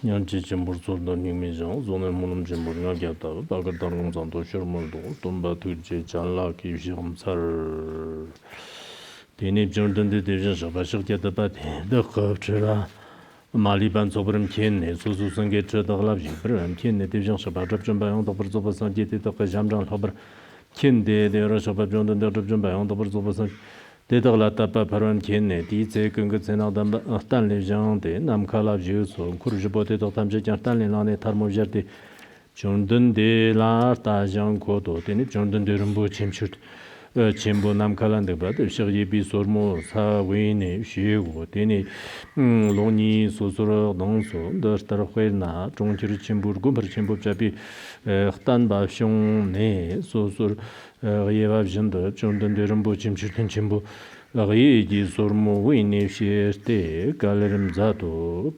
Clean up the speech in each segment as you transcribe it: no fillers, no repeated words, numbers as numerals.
Nyanchi Chimbur Surda Ningmijang, Zone Munum Chimbur Nagyata, Bagartarung Zanto Shurmurdo, Tumba Turche, Chanla Kisham Sar Tini Jordan de Division Shabashakata, the Kavchera, Maliban Sobram Kene, Susu Sange Chedaglav, Bram Kene, Division Shabajam Bayon, the Perzobasan, the Kajamjan Haber, Kinde, the Rashabajon, the Rabjan Bayon, the Perzobasan. Dédala tapa paran kenne di tse kunga tsena dan le jang de nam kala ju so kurje bote to tamje jang tan le lane tarmo jerde jondun de la ta jang ko do de ni jondun de rumbu chimchut chimbo nam kala de ba de shiri bi sormo sa we ne shi go de ni lo ni so so dong so de star khwe na chong chir chimbur gu bar chimbo chabi khtan ba shong ne so so Yeva Jenda, Jordan de Rumbo Chimchitin Chimbo, Rigi Sormo, Winnie Shieste, Galerim Zato,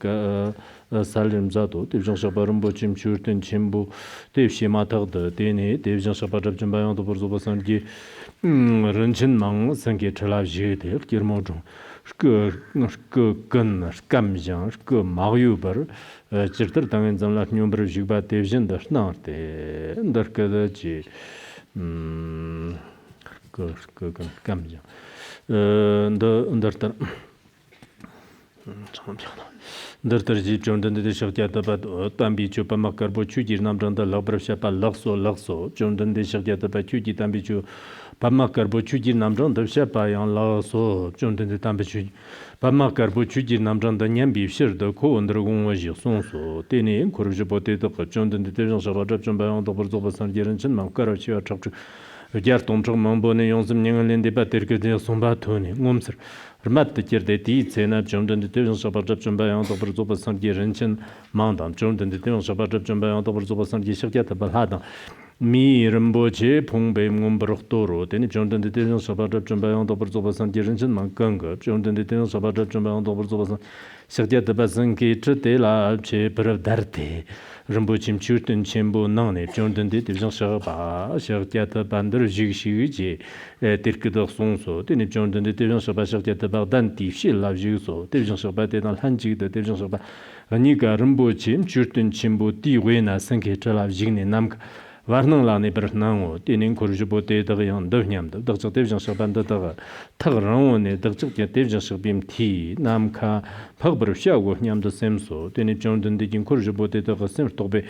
Salim Zato, Division Shabarumbo Chimchurtin Chimbo, Dev Shimatar de Dene, Division Shabarab Jimbayan, the Borzobasangi, Renchin Mang, Sanke Chalaji, Kirmojon, Gun, Scamjan, Mariuber, Chirter Tangan Zamlat Number Jiba Division, the Snarte, and Darkadaji. Камня. Дартар Дартаржи Джондан де Шахтята бат тамби чупа макарбо чудир намранда лабраша па лаксо Джондан де Шахтята ба чуди тамби чу па макарбо чудир намранда шапа ян ласо Джондан де тамби чу па макарбо чудир намранда нямби ширда ко ондргон важи сонсо тени коржи ботеда Джондан де Тежан шабажап чумба онда борзобасан деренчин макарачи ачапчу Яртончог Мамбоне Йонсом Нингаленде Батерке Сумба Тони, Мумсер, Рмат Тердети, Цена, Джондан de Tevin Shabajab Jumbayan, the Berzobasan Gerenchen, Mandam, Jondan de Tevin Shabajab Jumbayan, the Berzobasan Gishakata Balhada, Mi Ramboche, Pungbe Mumbroctoro, then Jondan de Tevin Shabajab Jumbayan, the Berzobasan Gerenchen, Mankanga, Jondan de Tevin Shabajab Jumbayan, the Berzobasan Shakata Basanki, Tretela, Alche, Peradarte. Rambuchim Chutin Chimbo Nane, Jondan de Division Shaba, Shakata Bandar Jigshi, Tirkidor Sonso, Tini Jondan de Division Shaba Shakata Bardanti, Shilla Juso, Division Shabate dans Hanji, the Division Shaba, Anika Rambuchim, Chutin Chimbo, Tiwena, Sanke Chala Jigni Namk, Varnan Lani Bernango, Tinin Kurjubote, Darian, Donyam, the Dr. Division Shabanda, Taran, the Dr. Division Shabim T, Namka, Pagber Shaw, Nyam the Semso, Tini Jondan de Kurjubote, the Semtobe,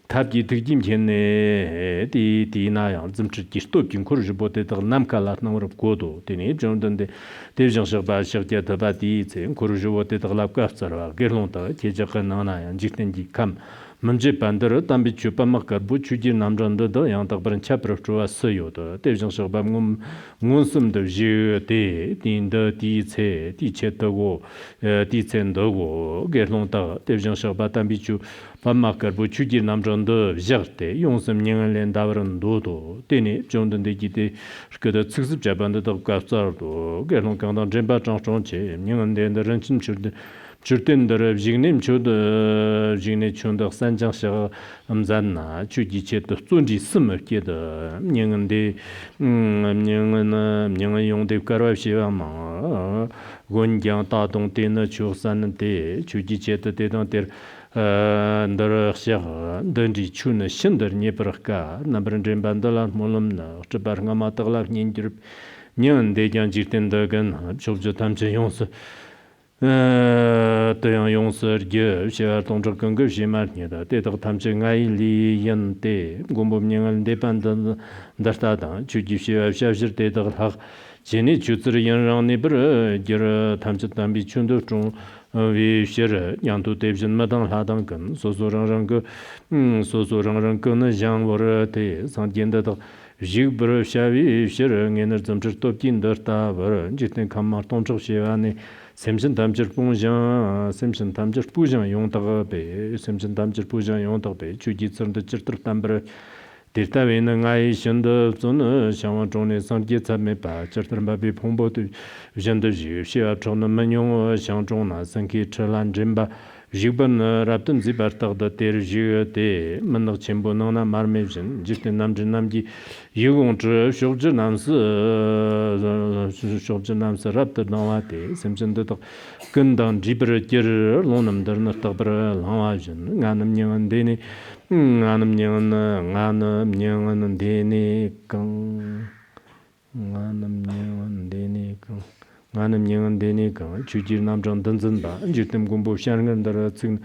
Tabi Tigim, the Nayan, Zimchi Stokin Kurjubote, Namka Latnor of Kodo, Tini Jondan de Division Shabbat, Shakta Bati, Kurjubote, the Lapkafsara, Gerlonta, Tijakanana, and Jitendi Kam. Manje Pandara, Tambi Chupa Makarbu, Chuji Namjanda, Yantabran Chapter to a Soyoda, Division Shabam Munsum de Jeu, Din the Tice, Tichetago, Ticendogo, Gerlonta, Division Shabatambichu, Pamakarbu, Chuji Namjanda, Jarte, Yonsum Yangan Davran Dodo, Tini, Jondan de Gite, Skada Six Jabanda of Gasardo, Gerlonkan, Jemba Chanche, Yangan and the Renchin Children. Churtin the Jignim Chud Jine Chunda Sanjang Amzana, Chuji Chet, Sunji Summer Kid, Nyangan de Nyangan de Karavshivama, Gunjan Tatung Tina Chusan de Chuji Chet de Donter, Ndar Shah, Dunji Chuna Shinder Neperka, Nabranjim Bandala Molumna, Chabarngamataglak Ninjur, Nyan de Janjitin Dagan, Chubjatamche Yons. Tayang Yongser Gye, Share Tongja Kunga Shimarnia, Tetak Tamching Li Yante, Gumbum Yangan Dependent Dartada, Chuji Shafir Tetak Hak, Jenny Chutter Yan Nibber, Gira Tamchatambi Chundo, we share Yantu Devjan Madan Hadankan, Sosoranga, Sosorangan, Jean Vorate, Santienda. Jibber Shavi, Shering, Enerzam Chertokin, Derta, Jitin Kamarton Shivani, Simpson Tamcher Punjan, Simpson Tamcher Pujan, Yontabe, Simpson Tamcher Pujan, Yontabe, Chujitsan, the Cherter Tamber, Tirtavin, and I send the Zona, Shawan Johnny, Sanjitsa Mepa, Chertambabi Pombo to Genderju, Shia Chona Magnon, Shanjona, Sanki Chelan Jimba. Jigban Raptum Zibartag the Ter Jigate, Manok Chimbonona Marmation, Jitin Namjin Namji, Yugon Shojanams, Shojanams Raptor Nawate, Simpson the Kundan Jibber Jir, Lonam Derna Tabra, Lawajan, Ganam Yan Deni, Ganam Yan Deni, Ganam Yan Deni. Ganam Yan Deni, Chujir Namjan Dunzamba, Jitim Gumbo Shangan,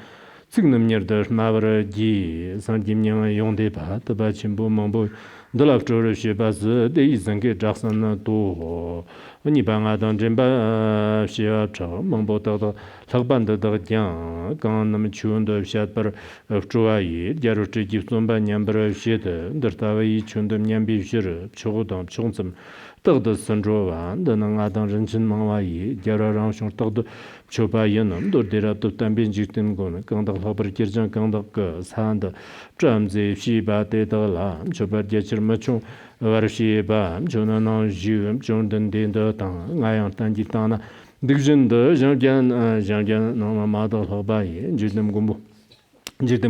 Signum near the Mavra G, Sandim Yan Yondepa, the Bachimbo Mambo, the Laftor Shibas, the Izanke Jackson to Unibanga Danjemba, Shiacha, Mambo Tata, Tagbanda Dagyan, Ganam Chun the Shatper of Troy, Jaruchi Gibsomba Nyambra Shit, Dertavi Chundam Nyambi Shir, Chodam Chonsum. The Sandrova, the Nangadan Renchin Mawai, Jararang Short Chopa Yanam, do Dera to Tambin Jitin Gun, Kanda Hopper Kirjan Kanda Sand, Tramzi, Shiba, Teta, Chopa Jetcher Macho, Varshiba, Jonanon Jum, Jordan Dinda, Ngayan Tangitana, Division the Janjan, Namada Hobai, Jitim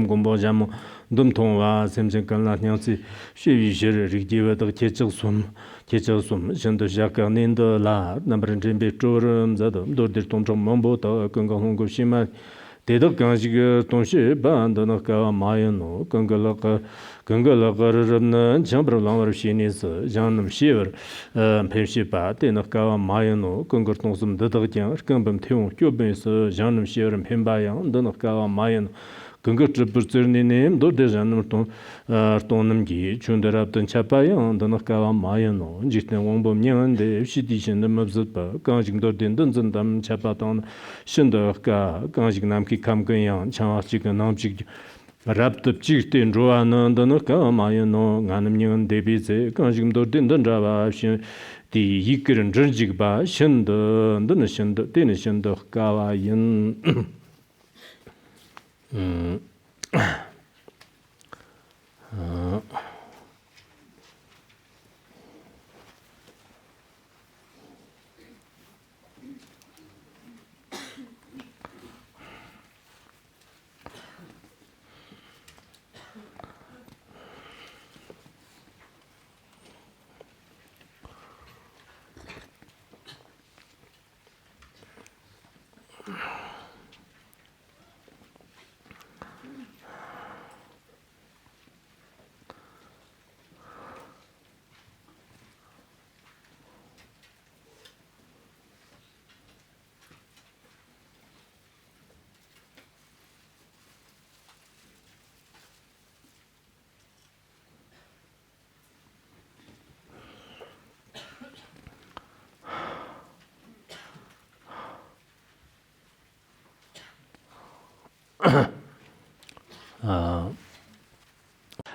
Gumbo Jamo, Dumtonwa, Simpson Kanatyansi, she Rigiva, the Ketchelsum. Ketchelsum, Shanda Jaka Ninda La, number and Jimbe Jorum, Zadam, Dordir Tonjom Mambo, Ganga Hongo Shima, Teda Ganjiga Tonshi, Band, Naka Mayano, Gangalaka, Chambra Lamar Shinis, Janam Shiver, Penshipa, Tenaka Mayano, Gangartonsum, Dadajan, Gambam Tion, Cubins, Janam Shiver and Pimbayan, Danaka Mayan. Kungutripurni name, do dejanum tonumgi, Chundaraptan Chapayan, Danaka Mayano, Jitan Wombom Yan, the Shidishan, the Mabzupa, Ganjing Dordin Dunzandam, Chapaton, Shundaka, Ganjing Namki Kamgayan, Chamachik and Namchik, Raptup Chitin, Joana, Danaka Mayano, Ganamian, Debize, Ganjing Dordin Dunjava, the Yikir and Jurjigba, Shunda, Dunashan, the Tinishan, the Kawayan.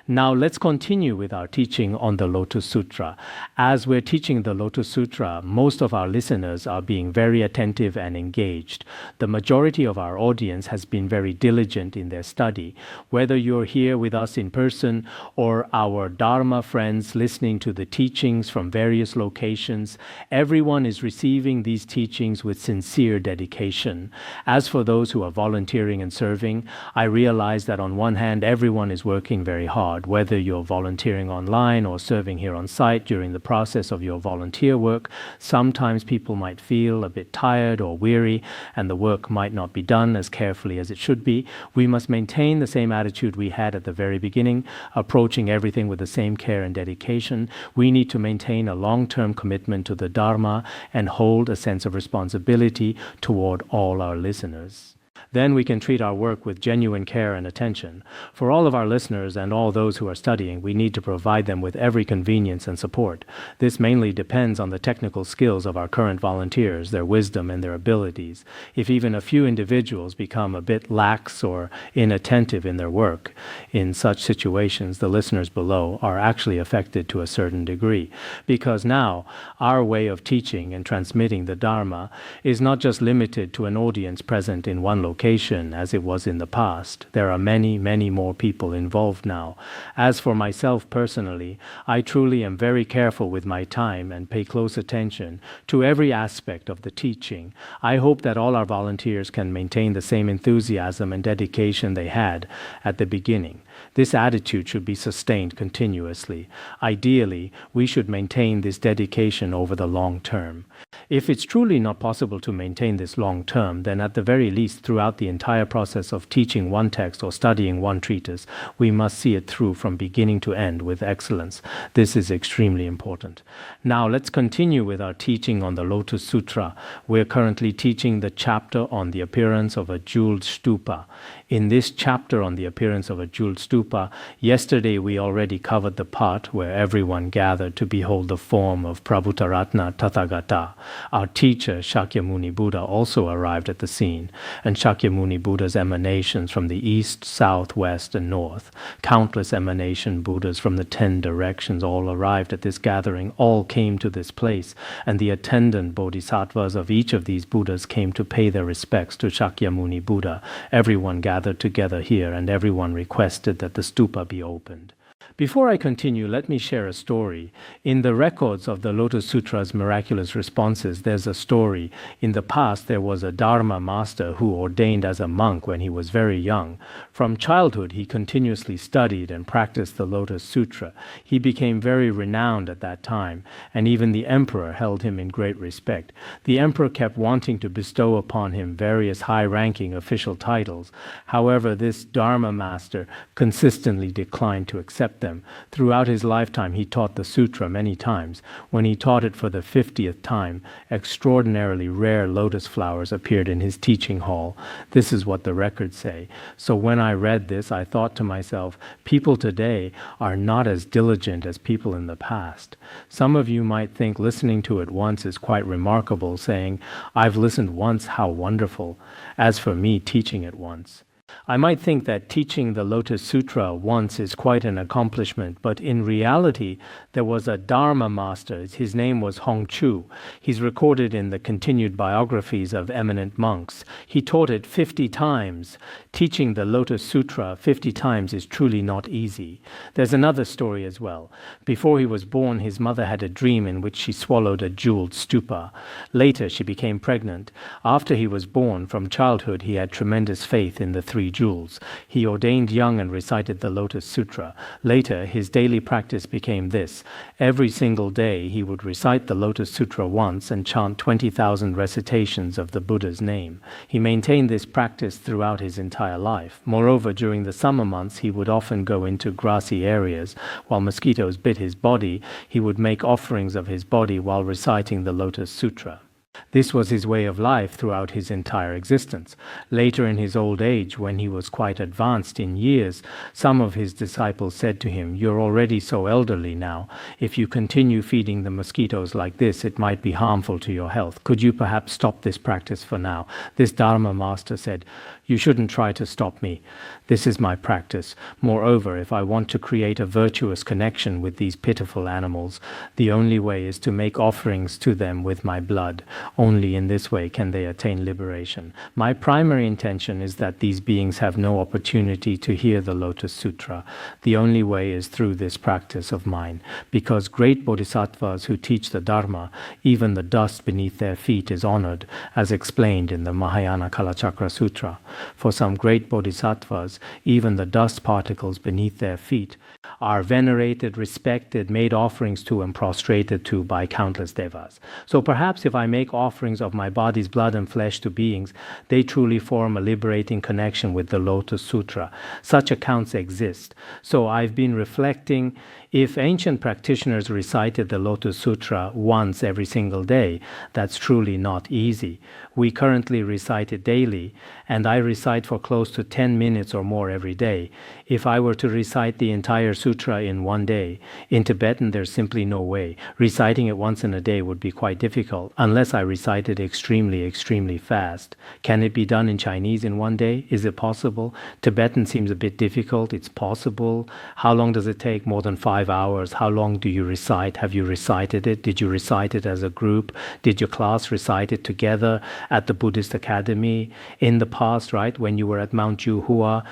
Now let's continue with our teaching on the Lotus Sutra. As we're teaching the Lotus Sutra, most of our listeners are being very attentive and engaged. The majority of our audience has been very diligent in their study. Whether you're here with us in person or our Dharma friends listening to the teachings from various locations, everyone is receiving these teachings with sincere dedication. As for those who are volunteering and serving, I realize that on one hand, everyone is working very hard. Whether you're volunteering online or serving here on site during the process of your volunteer work, sometimes people might feel a bit tired or weary and the work might not be done as carefully as it should be. We must maintain the same attitude we had at the very beginning, approaching everything with the same care and dedication. We need to maintain a long-term commitment to the Dharma and hold a sense of responsibility toward all our listeners. Then we can treat our work with genuine care and attention. For all of our listeners and all those who are studying, we need to provide them with every convenience and support. This mainly depends on the technical skills of our current volunteers, their wisdom and their abilities. If even a few individuals become a bit lax or inattentive in their work, in such situations, the listeners below are actually affected to a certain degree. Because now, our way of teaching and transmitting the Dharma is not just limited to an audience present in one location. education as it was in the past. There are many, many more people involved now. As for myself personally, I truly am very careful with my time and pay close attention to every aspect of the teaching. I hope that all our volunteers can maintain the same enthusiasm and dedication they had at the beginning. This attitude should be sustained continuously. Ideally, we should maintain this dedication over the long term. If it's truly not possible to maintain this long term, then at the very least throughout the entire process of teaching one text or studying one treatise, we must see it through from beginning to end with excellence. This is extremely important. Now let's continue with our teaching on the Lotus Sutra. We're currently teaching the chapter on the appearance of a jeweled stupa. In this chapter on the appearance of a jeweled stupa, yesterday we already covered the part where everyone gathered to behold the form of Prabhutaratna Tathagata. Our teacher, Shakyamuni Buddha, also arrived at the scene, and Shakyamuni Buddha's emanations from the east, south, west, and north, countless emanation Buddhas from the 10 directions all arrived at this gathering, all came to this place, and the attendant bodhisattvas of each of these Buddhas came to pay their respects to Shakyamuni Buddha. Everyone gathered together here, and everyone requested that the stupa be opened. Before I continue, let me share a story. In the records of the Lotus Sutra's miraculous responses, there's a story. In the past, there was a Dharma master who ordained as a monk when he was very young. From childhood, he continuously studied and practiced the Lotus Sutra. He became very renowned at that time, and even the emperor held him in great respect. The emperor kept wanting to bestow upon him various high-ranking official titles. However, this Dharma master consistently declined to accept them. Throughout his lifetime, he taught the sutra many times. When he taught it for the 50th time, extraordinarily rare lotus flowers appeared in his teaching hall. This is what the records say. So when I read this, I thought to myself, people today are not as diligent as people in the past. Some of you might think listening to it once is quite remarkable, saying, "I've listened once, how wonderful." As for me, teaching it once, I might think that teaching the Lotus Sutra once is quite an accomplishment, but in reality, there was a Dharma master. His name was Hongchu. He's recorded in the continued biographies of eminent monks. He taught it 50 times. Teaching the Lotus Sutra 50 times is truly not easy. There's another story as well. Before he was born, his mother had a dream in which she swallowed a jeweled stupa. Later, she became pregnant. After he was born, from childhood, he had tremendous faith in the 3 jewels. He ordained young and recited the Lotus Sutra. Later, his daily practice became this. Every single day, he would recite the Lotus Sutra once and chant 20,000 recitations of the Buddha's name. He maintained this practice throughout his entire life. Moreover, during the summer months, he would often go into grassy areas. While mosquitoes bit his body, he would make offerings of his body while reciting the Lotus Sutra. This was his way of life throughout his entire existence. Later in his old age, when he was quite advanced in years, some of his disciples said to him, "You're already so elderly now. If you continue feeding the mosquitoes like this, it might be harmful to your health. Could you perhaps stop this practice for now?" This Dharma master said, "You shouldn't try to stop me. This is my practice. Moreover, if I want to create a virtuous connection with these pitiful animals, the only way is to make offerings to them with my blood. Only in this way can they attain liberation. My primary intention is that these beings have no opportunity to hear the Lotus Sutra. The only way is through this practice of mine. Because great bodhisattvas who teach the Dharma, even the dust beneath their feet is honored, as explained in the Mahayana Kalachakra Sutra. For some great bodhisattvas, even the dust particles beneath their feet are venerated, respected, made offerings to, and prostrated to by countless devas. So perhaps if I make offerings of my body's blood and flesh to beings, they truly form a liberating connection with the Lotus Sutra. Such accounts exist. So I've been reflecting, if ancient practitioners recited the Lotus Sutra once every single day, that's truly not easy. We currently recite it daily, and I recite for close to 10 minutes or more every day. If I were to recite the entire sutra in one day, in Tibetan there's simply no way. Reciting it once in a day would be quite difficult, unless I recite it extremely fast. Can it be done in Chinese in one day? Is it possible? Tibetan seems a bit difficult. It's possible. How long does it take? More than 5 hours. How long do you recite? Have you recited it? Did you recite it as a group? Did your class recite it together at the Buddhist Academy? In the past, right? When you were at Mount Juhua,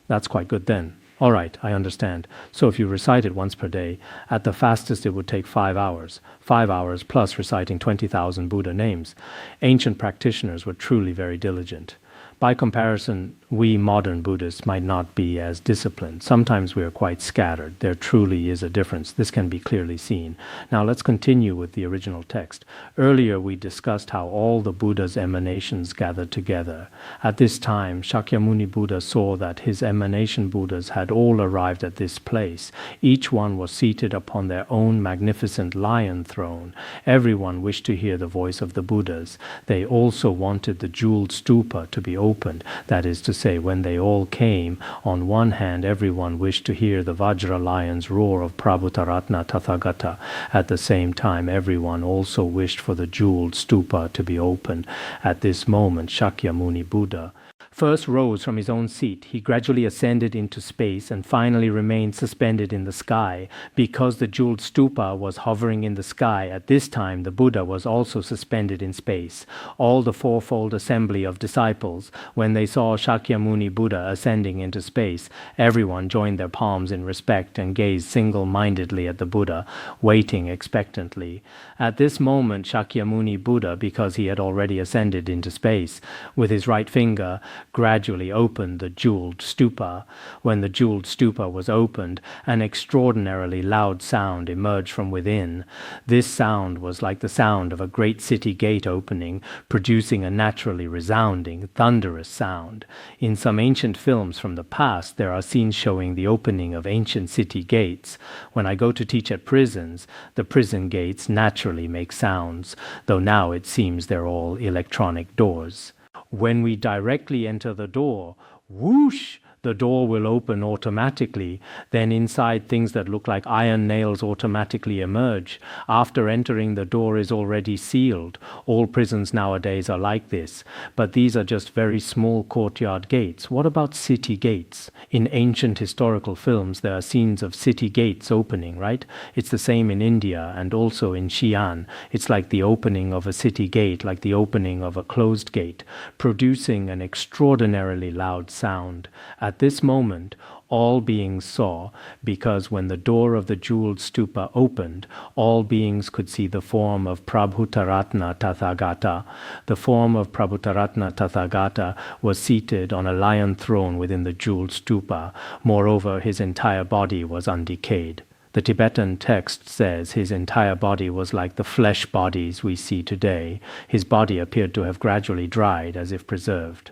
that's quite good then. All right, I understand. So if you recite it once per day, at the fastest it would take 5 hours. 5 hours plus reciting 20,000 Buddha names. Ancient practitioners were truly very diligent. By comparison, we modern Buddhists might not be as disciplined. Sometimes we are quite scattered. There truly is a difference. This can be clearly seen. Now let's continue with the original text. Earlier we discussed how all the Buddha's emanations gathered together. At this time, Shakyamuni Buddha saw that his emanation Buddhas had all arrived at this place. Each one was seated upon their own magnificent lion throne. Everyone wished to hear the voice of the Buddhas. They also wanted the jeweled stupa to be opened, that is to say, when they all came, on one hand everyone wished to hear the Vajra lion's roar of Prabhutaratna Tathagata. At the same time, everyone also wished for the jeweled stupa to be opened. At this moment, Shakyamuni Buddha first rose from his own seat. He gradually ascended into space and finally remained suspended in the sky. Because the jeweled stupa was hovering in the sky, at this time the Buddha was also suspended in space. All the fourfold assembly of disciples, when they saw Shakyamuni Buddha ascending into space, everyone joined their palms in respect and gazed single-mindedly at the Buddha, waiting expectantly. At this moment, Shakyamuni Buddha, because he had already ascended into space, with his right finger, gradually opened the jeweled stupa. When the jeweled stupa was opened, an extraordinarily loud sound emerged from within. This sound was like the sound of a great city gate opening, producing a naturally resounding, thunderous sound. In some ancient films from the past, there are scenes showing the opening of ancient city gates. When I go to teach at prisons, the prison gates naturally make sounds, though now it seems they're all electronic doors. When we directly enter the door, whoosh, the door will open automatically. Then inside, things that look like iron nails automatically emerge. After entering, the door is already sealed. All prisons nowadays are like this. But these are just very small courtyard gates. What about city gates? In ancient historical films, there are scenes of city gates opening, right? It's the same in India and also in Xi'an. It's like the opening of a city gate, like the opening of a closed gate, producing an extraordinarily loud sound. At this moment, all beings saw, because when the door of the jeweled stupa opened, all beings could see the form of Prabhutaratna Tathagata. The form of Prabhutaratna Tathagata was seated on a lion throne within the jeweled stupa. Moreover, his entire body was undecayed. The Tibetan text says his entire body was like the flesh bodies we see today. His body appeared to have gradually dried, as if preserved.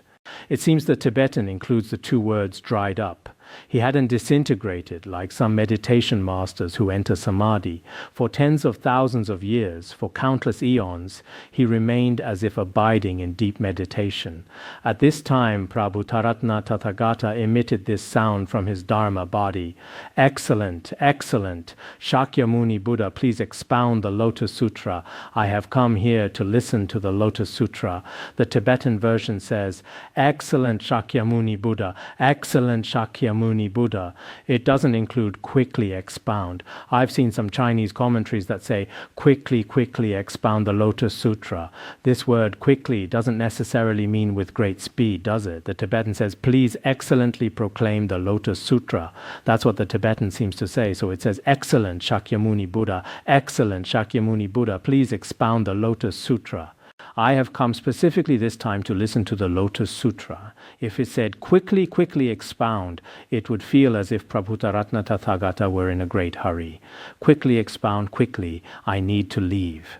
It seems the Tibetan includes the two words dried up. He hadn't disintegrated like some meditation masters who enter samadhi. For tens of thousands of years, for countless eons, he remained as if abiding in deep meditation. At this time, Prabhutaratna Tathagata emitted this sound from his Dharma body. Excellent, excellent. Shakyamuni Buddha, please expound the Lotus Sutra. I have come here to listen to the Lotus Sutra. The Tibetan version says, excellent Shakyamuni Buddha, excellent Shakyamuni Buddha. It doesn't include quickly expound. I've seen some Chinese commentaries that say quickly expound the Lotus Sutra. This word quickly doesn't necessarily mean with great speed, does it? The Tibetan says, please excellently proclaim the Lotus Sutra. That's what the Tibetan seems to say. So it says, excellent Shakyamuni Buddha, excellent Shakyamuni Buddha, please expound the Lotus Sutra. I have come specifically this time to listen to the Lotus Sutra. If it said quickly expound, it would feel as if Prabhutaratna Tathagata were in a great hurry. Quickly expound, quickly, I need to leave.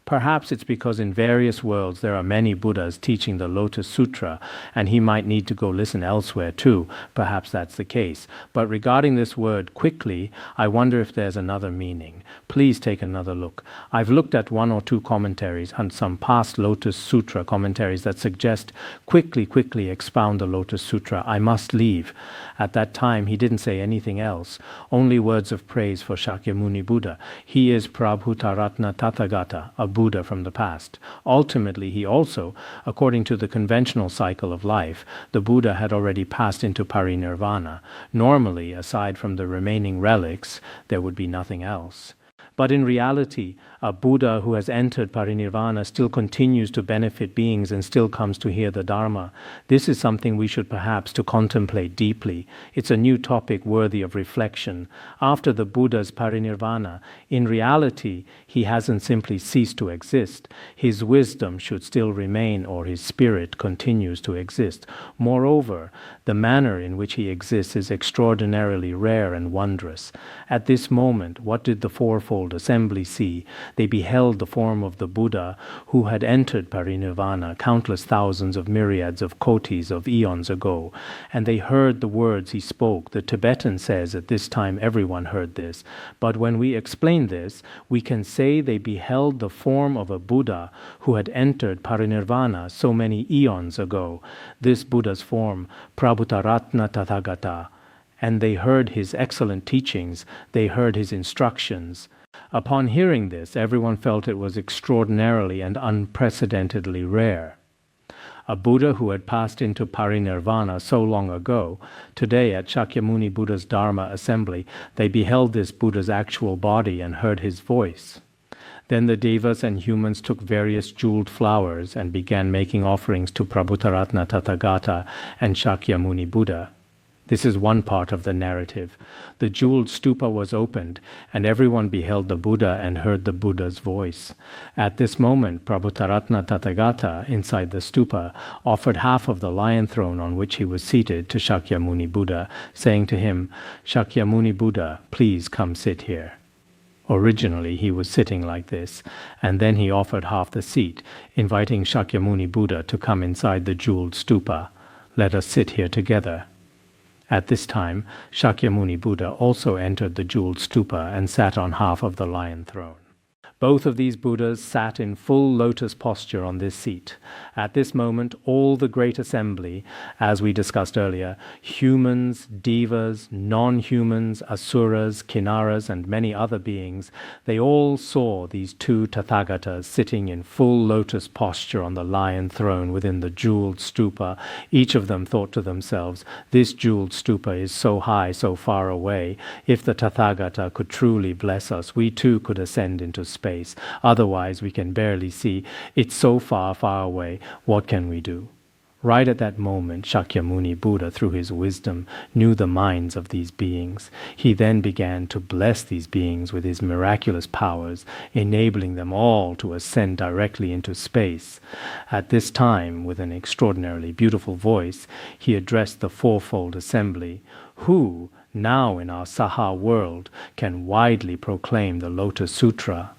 Perhaps it's because in various worlds there are many Buddhas teaching the Lotus Sutra, and he might need to go listen elsewhere too. Perhaps that's the case. But regarding this word quickly, I wonder if there's another meaning. Please take another look. I've looked at one or two commentaries and some past Lotus Sutra commentaries that suggest quickly expound the Lotus Sutra. I must leave. At that time he didn't say anything else. Only words of praise for Shakyamuni Buddha. He is Prabhutaratna Tathagata, a Buddha from the past. Ultimately, he also, according to the conventional cycle of life, the Buddha had already passed into parinirvana. Normally, aside from the remaining relics, there would be nothing else. But in reality, a Buddha who has entered parinirvana still continues to benefit beings and still comes to hear the Dharma. This is something we should perhaps to contemplate deeply. It's a new topic worthy of reflection. After the Buddha's parinirvana, in reality, he hasn't simply ceased to exist. His wisdom should still remain, or his spirit continues to exist. Moreover, the manner in which he exists is extraordinarily rare and wondrous. At this moment, what did the fourfold assembly see? They beheld the form of the Buddha who had entered parinirvana countless thousands of myriads of kotis of eons ago, and they heard the words he spoke. The Tibetan says at this time everyone heard this, but when we explain this, we can say they beheld the form of a Buddha who had entered parinirvana so many eons ago. This Buddha's form, Prabhutaratna Tathagata, and they heard his excellent teachings, they heard his instructions. Upon hearing this, everyone felt it was extraordinarily and unprecedentedly rare. A Buddha who had passed into parinirvana so long ago, today at Shakyamuni Buddha's Dharma assembly, they beheld this Buddha's actual body and heard his voice. Then the devas and humans took various jeweled flowers and began making offerings to Prabhutaratna Tathagata and Shakyamuni Buddha. This is one part of the narrative. The jeweled stupa was opened, and everyone beheld the Buddha and heard the Buddha's voice. At this moment, Prabhutaratna Tathagata, inside the stupa, offered half of the lion throne on which he was seated to Shakyamuni Buddha, saying to him, "Shakyamuni Buddha, please come sit here." Originally, he was sitting like this, and then he offered half the seat, inviting Shakyamuni Buddha to come inside the jeweled stupa. "Let us sit here together." At this time, Shakyamuni Buddha also entered the jeweled stupa and sat on half of the lion throne. Both of these Buddhas sat in full lotus posture on this seat. At this moment, all the great assembly, as we discussed earlier, humans, devas, non-humans, asuras, kinnaras, and many other beings, they all saw these two Tathagatas sitting in full lotus posture on the lion throne within the jeweled stupa. Each of them thought to themselves, "This jeweled stupa is so high, so far away. If the Tathagata could truly bless us, we too could ascend into space. Otherwise, we can barely see. It's so far, far away. What can we do?" Right at that moment, Shakyamuni Buddha, through his wisdom, knew the minds of these beings. He then began to bless these beings with his miraculous powers, enabling them all to ascend directly into space. At this time, with an extraordinarily beautiful voice, he addressed the fourfold assembly, who, now in our Saha world, can widely proclaim the Lotus Sutra,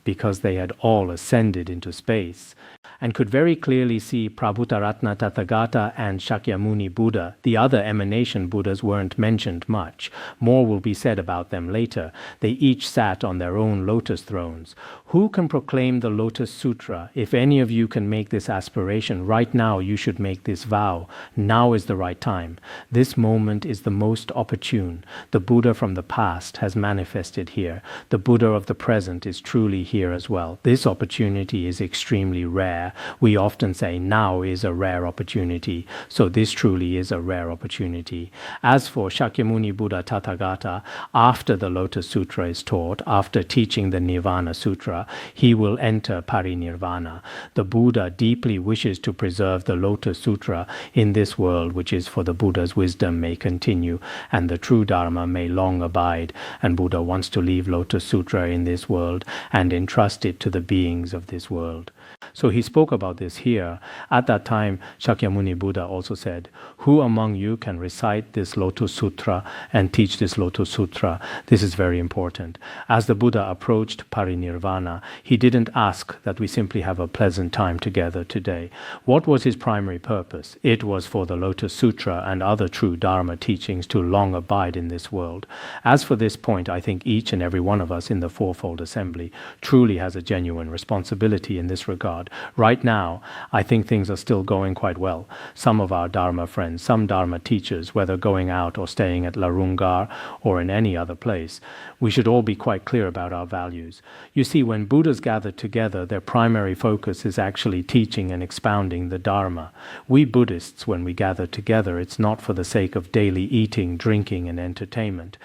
because they had all ascended into space, and could very clearly see Prabhutaratna Tathagata and Shakyamuni Buddha. The other emanation Buddhas weren't mentioned much. More will be said about them later. They each sat on their own lotus thrones. Who can proclaim the Lotus Sutra? If any of you can make this aspiration, right now you should make this vow. Now is the right time. This moment is the most opportune. The Buddha from the past has manifested here. The Buddha of the present is truly here as well. This opportunity is extremely rare. We often say now is a rare opportunity. So this truly is a rare opportunity. As for Shakyamuni Buddha Tathagata, after the Lotus Sutra is taught, after teaching the Nirvana Sutra, he will enter parinirvana. The Buddha deeply wishes to preserve the Lotus Sutra in this world, which is for the Buddha's wisdom may continue and the true Dharma may long abide. And Buddha wants to leave Lotus Sutra in this world and entrust it to the beings of this world. So he spoke about this here. At that time, Shakyamuni Buddha also said, "Who among you can recite this Lotus Sutra and teach this Lotus Sutra?" This is very important. As the Buddha approached parinirvana, he didn't ask that we simply have a pleasant time together today. What was his primary purpose? It was for the Lotus Sutra and other true Dharma teachings to long abide in this world. As for this point, I think each and every one of us in the Fourfold Assembly truly has a genuine responsibility in this regard. about. Right now, I think things are still going quite well. Some of our Dharma friends, some Dharma teachers, whether going out or staying at Larungar or in any other place, we should all be quite clear about our values. You see, when Buddhas gather together, their primary focus is actually teaching and expounding the Dharma. We Buddhists, when we gather together, it's not for the sake of daily eating, drinking, and entertainment,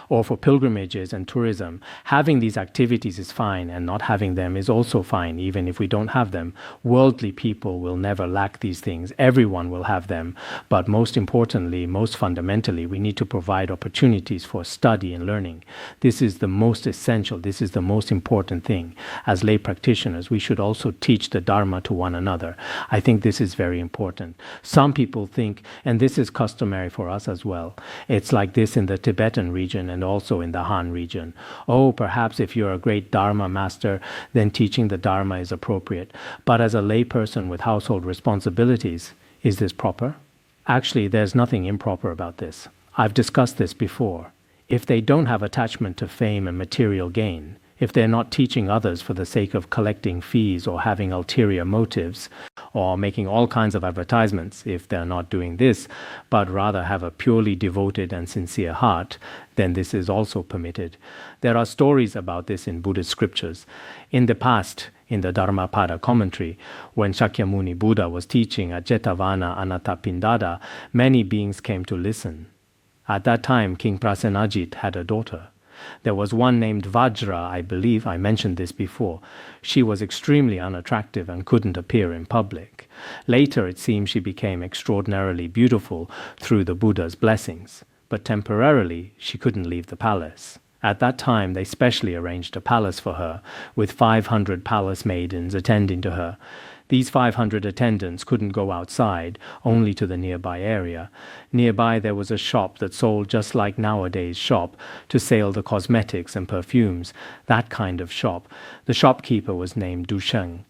or for pilgrimages and tourism. Having these activities is fine, and not having them is also fine, even if we don't have them. Worldly people will never lack these things. Everyone will have them. But most importantly, most fundamentally, we need to provide opportunities for study and learning. This is the most essential. This is the most important thing. As lay practitioners, we should also teach the Dharma to one another. I think this is very important. Some people think, and this is customary for us as well, it's like this in the Tibetan region and also in the Han region. Oh, perhaps if you're a great Dharma master, then teaching the Dharma is appropriate. But as a lay person with household responsibilities, is this proper? Actually, there's nothing improper about this. I've discussed this before. If they don't have attachment to fame and material gain, if they're not teaching others for the sake of collecting fees or having ulterior motives, or making all kinds of advertisements, if they're not doing this, but rather have a purely devoted and sincere heart, then this is also permitted. There are stories about this in Buddhist scriptures. In the past, in the Dharmapada commentary, when Shakyamuni Buddha was teaching at Jetavana Anathapindada, many beings came to listen. At that time, King Prasenajit had a daughter. There was one named Vajra, I believe, I mentioned this before. She was extremely unattractive and couldn't appear in public. Later, it seems she became extraordinarily beautiful through the Buddha's blessings. But temporarily, she couldn't leave the palace. At that time, they specially arranged a palace for her, with 500 palace maidens attending to her. These 500 attendants couldn't go outside, only to the nearby area. Nearby there was a shop that sold just like nowadays shop, to sell the cosmetics and perfumes, that kind of shop. The shopkeeper was named Dusheng.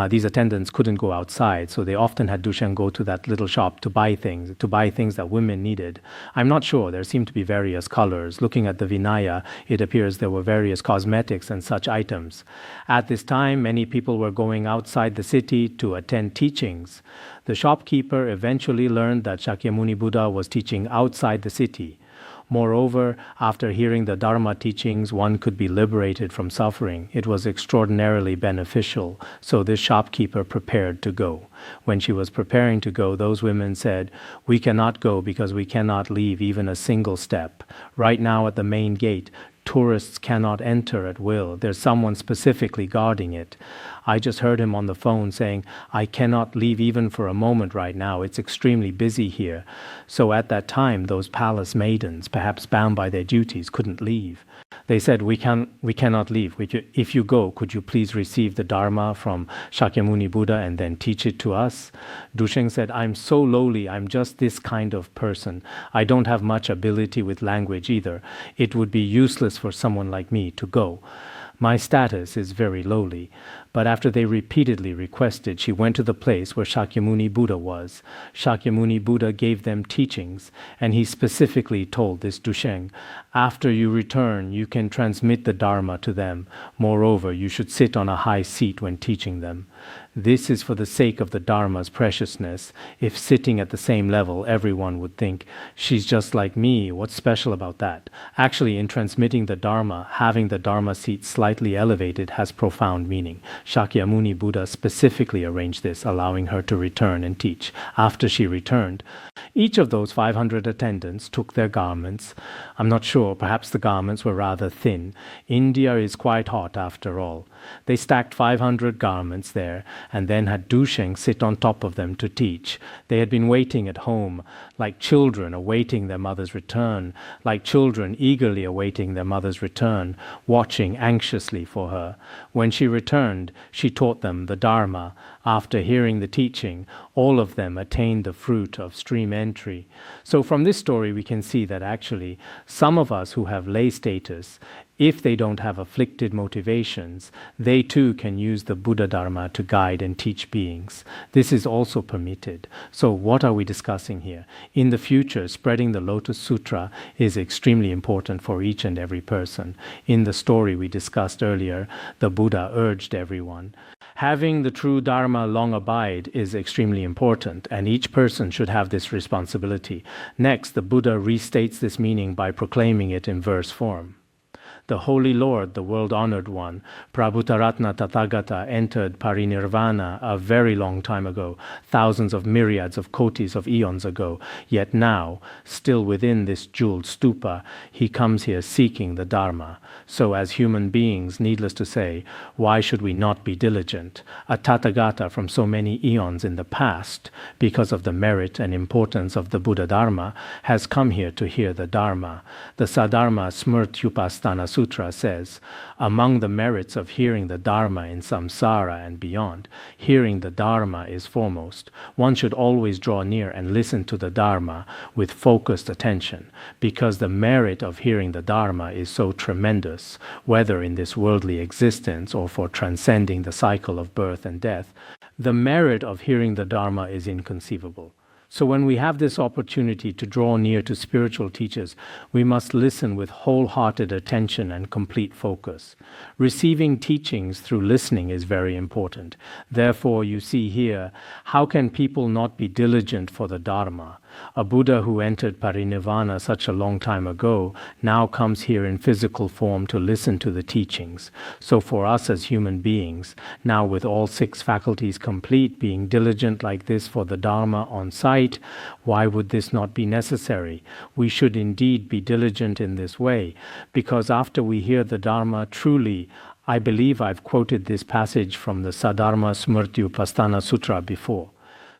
These attendants couldn't go outside, so they often had Dusheng go to that little shop to buy things that women needed. I'm not sure, there seemed to be various colors. Looking at the Vinaya, it appears there were various cosmetics and such items. At this time, many people were going outside the city to attend teachings. The shopkeeper eventually learned that Shakyamuni Buddha was teaching outside the city. Moreover, after hearing the Dharma teachings, one could be liberated from suffering. It was extraordinarily beneficial, so this shopkeeper prepared to go. When she was preparing to go, those women said, "We cannot go because we cannot leave even a single step. Right now at the main gate, tourists cannot enter at will. There's someone specifically guarding it." I just heard him on the phone saying, "I cannot leave even for a moment right now. It's extremely busy here." So at that time, those palace maidens, perhaps bound by their duties, couldn't leave. They said, we cannot leave. If you go, could you please receive the Dharma from Shakyamuni Buddha and then teach it to us? Dusheng said, "I'm so lowly. I'm just this kind of person. I don't have much ability with language either. It would be useless for someone like me to go. My status is very lowly." But after they repeatedly requested, she went to the place where Shakyamuni Buddha was. Shakyamuni Buddha gave them teachings, and he specifically told this Dusheng, "After you return, you can transmit the Dharma to them. Moreover, you should sit on a high seat when teaching them. This is for the sake of the Dharma's preciousness. If sitting at the same level, everyone would think, 'She's just like me, what's special about that?' Actually, in transmitting the Dharma, having the Dharma seat slightly elevated has profound meaning. Shakyamuni Buddha specifically arranged this, allowing her to return and teach. After she returned, each of those 500 attendants took their garments. I'm not sure, perhaps the garments were rather thin. India is quite hot after all. They stacked 500 garments there and then had Dusheng sit on top of them to teach. They had been waiting at home, like children awaiting their mother's return, like children eagerly awaiting their mother's return, watching anxiously for her. When she returned, she taught them the Dharma. After hearing the teaching, all of them attained the fruit of stream entry. So from this story we can see that actually some of us who have lay status, if they don't have afflicted motivations, they too can use the Buddha Dharma to guide and teach beings. This is also permitted. So what are we discussing here? In the future, spreading the Lotus Sutra is extremely important for each and every person. In the story we discussed earlier, the Buddha urged everyone, Having the true Dharma long abide is extremely important, and each person should have this responsibility. Next, the Buddha restates this meaning by proclaiming it in verse form. The Holy Lord, the world-honored one, Prabhutaratna Tathagata, entered parinirvana a very long time ago, thousands of myriads of kotis of eons ago. Yet now, still within this jeweled stupa, he comes here seeking the Dharma. So as human beings, needless to say, why should we not be diligent? A Tathagata from so many eons in the past, because of the merit and importance of the Buddha Dharma, has come here to hear the Dharma. The Saddharma Smrtyupasthana Sutra says, among the merits of hearing the Dharma in samsara and beyond, hearing the Dharma is foremost. One should always draw near and listen to the Dharma with focused attention, because the merit of hearing the Dharma is so tremendous, whether in this worldly existence or for transcending the cycle of birth and death. The merit of hearing the Dharma is inconceivable. So when we have this opportunity to draw near to spiritual teachers, we must listen with wholehearted attention and complete focus. Receiving teachings through listening is very important. Therefore, you see here, how can people not be diligent for the Dharma? A Buddha who entered parinirvana such a long time ago now comes here in physical form to listen to the teachings. So for us as human beings, now with all 6 faculties complete, being diligent like this for the Dharma on site, why would this not be necessary? We should indeed be diligent in this way, because after we hear the Dharma truly, I believe I've quoted this passage from the Saddharma Smrtyupasthana Sutra before.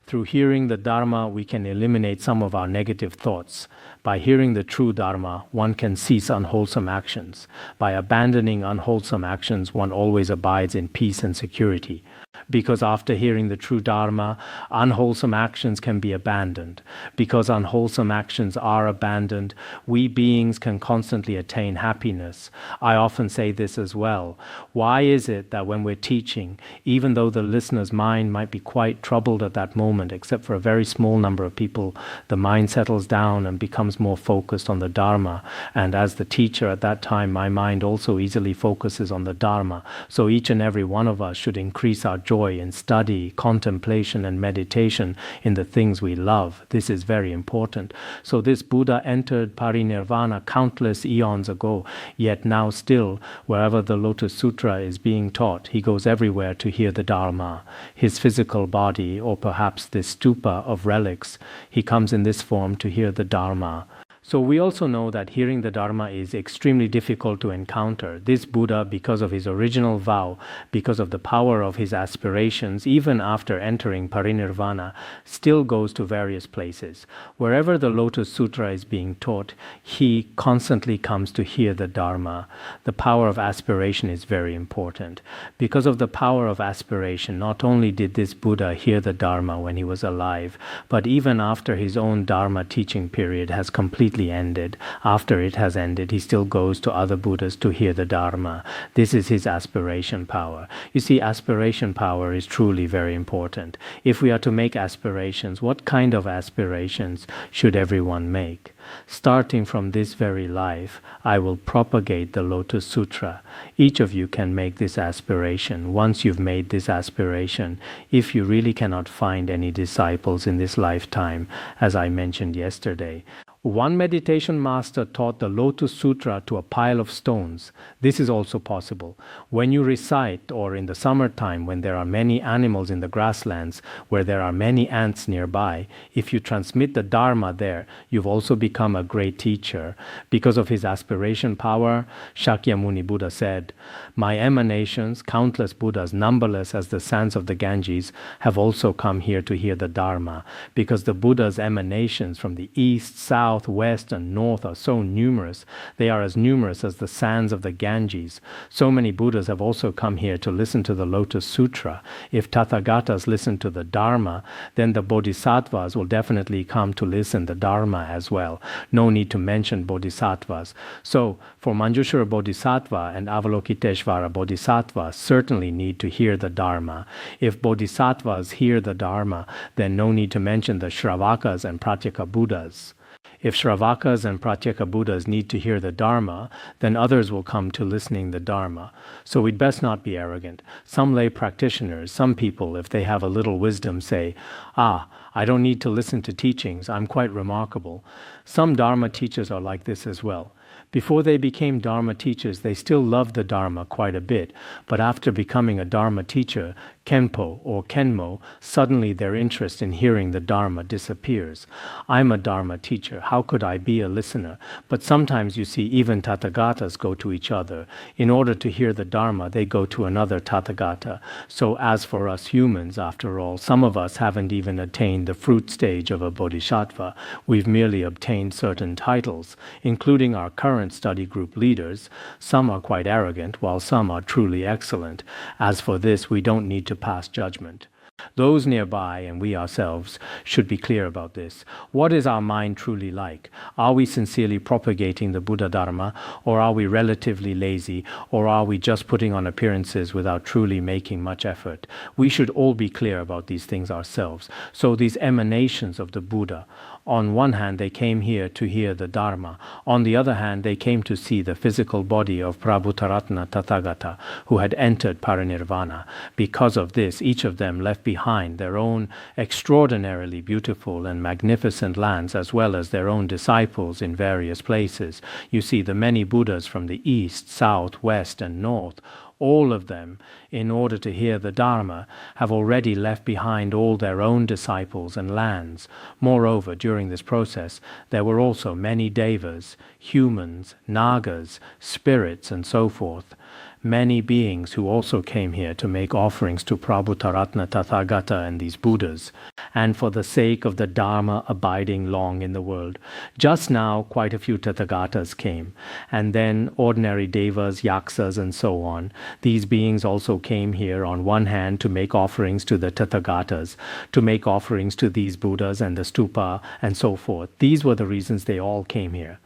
Through hearing the Dharma, we can eliminate some of our negative thoughts. By hearing the true Dharma, one can cease unwholesome actions. By abandoning unwholesome actions, one always abides in peace and security. Because after hearing the true Dharma, unwholesome actions can be abandoned. Because unwholesome actions are abandoned, we beings can constantly attain happiness. I often say this as well. Why is it that when we're teaching, even though the listener's mind might be quite troubled at that moment, except for a very small number of people, the mind settles down and becomes more focused on the Dharma. And as the teacher at that time, my mind also easily focuses on the Dharma. So each and every one of us should increase our joy in study, contemplation, and meditation in the things we love. This is very important. So this Buddha entered parinirvana countless eons ago, yet now still, wherever the Lotus Sutra is being taught, he goes everywhere to hear the Dharma. His physical body, or perhaps this stupa of relics, he comes in this form to hear the Dharma. So we also know that hearing the Dharma is extremely difficult to encounter. This Buddha, because of his original vow, because of the power of his aspirations, even after entering parinirvana, still goes to various places. Wherever the Lotus Sutra is being taught, he constantly comes to hear the Dharma. The power of aspiration is very important. Because of the power of aspiration, not only did this Buddha hear the Dharma when he was alive, but even after his own Dharma teaching period has completely ended, after it has ended, he still goes to other Buddhas to hear the Dharma. This is his aspiration power. You see, aspiration power is truly very important. If we are to make aspirations, what kind of aspirations should everyone make? Starting from this very life, I will propagate the Lotus Sutra. Each of you can make this aspiration. Once you've made this aspiration, if you really cannot find any disciples in this lifetime, as I mentioned yesterday, one meditation master taught the Lotus Sutra to a pile of stones. This is also possible. When you recite, or in the summertime when there are many animals in the grasslands, where there are many ants nearby, if you transmit the Dharma there, you've also become a great teacher. Because of his aspiration power, Shakyamuni Buddha said, "My emanations, countless Buddhas, numberless as the sands of the Ganges, have also come here to hear the Dharma." Because the Buddha's emanations from the east, south, west, and north are so numerous, they are as numerous as the sands of the Ganges. So many Buddhas have also come here to listen to the Lotus Sutra. If Tathagatas listen to the Dharma, then the Bodhisattvas will definitely come to listen the Dharma as well. No need to mention Bodhisattvas. So, for Manjushra Bodhisattva and Avalokiteshvara Bodhisattva certainly need to hear the Dharma. If Bodhisattvas hear the Dharma, then no need to mention the Śrāvakas and Pratyekabuddhas. If Śrāvakas and Pratyekabuddhas need to hear the Dharma, then others will come to listening the Dharma. So we'd best not be arrogant. Some lay practitioners, some people, if they have a little wisdom, say, I don't need to listen to teachings, I'm quite remarkable. Some Dharma teachers are like this as well. Before they became Dharma teachers, they still loved the Dharma quite a bit, but after becoming a Dharma teacher, Kenpo or Kenmo, suddenly their interest in hearing the Dharma disappears. I'm a Dharma teacher, how could I be a listener? But sometimes you see even Tathagatas go to each other. In order to hear the Dharma, they go to another Tathagata. So as for us humans, after all, some of us haven't even attained the fruit stage of a Bodhisattva. We've merely obtained certain titles, including our current study group leaders. Some are quite arrogant, while some are truly excellent. As for this, we don't need to pass judgment. Those nearby and we ourselves should be clear about this. What is our mind truly like? Are we sincerely propagating the Buddha Dharma, or are we relatively lazy, or are we just putting on appearances without truly making much effort? We should all be clear about these things ourselves. So these emanations of the Buddha, on one hand they came here to hear the Dharma, on the other hand they came to see the physical body of Prabhutaratna Tathagata, who had entered parinirvana. Because of this, each of them left behind their own extraordinarily beautiful and magnificent lands, as well as their own disciples in various places. You see, the many Buddhas from the east, south, west, and north, all of them, in order to hear the Dharma, have already left behind all their own disciples and lands. Moreover, during this process, there were also many devas, humans, nagas, spirits, and so forth. Many beings who also came here to make offerings to Prabhutaratna Tathagata and these Buddhas, and for the sake of the Dharma abiding long in the world. Just now, quite a few Tathagatas came, and then ordinary devas, yaksas, and so on. These beings also came here on one hand to make offerings to the Tathagatas, to make offerings to these Buddhas and the stupa, and so forth. These were the reasons they all came here.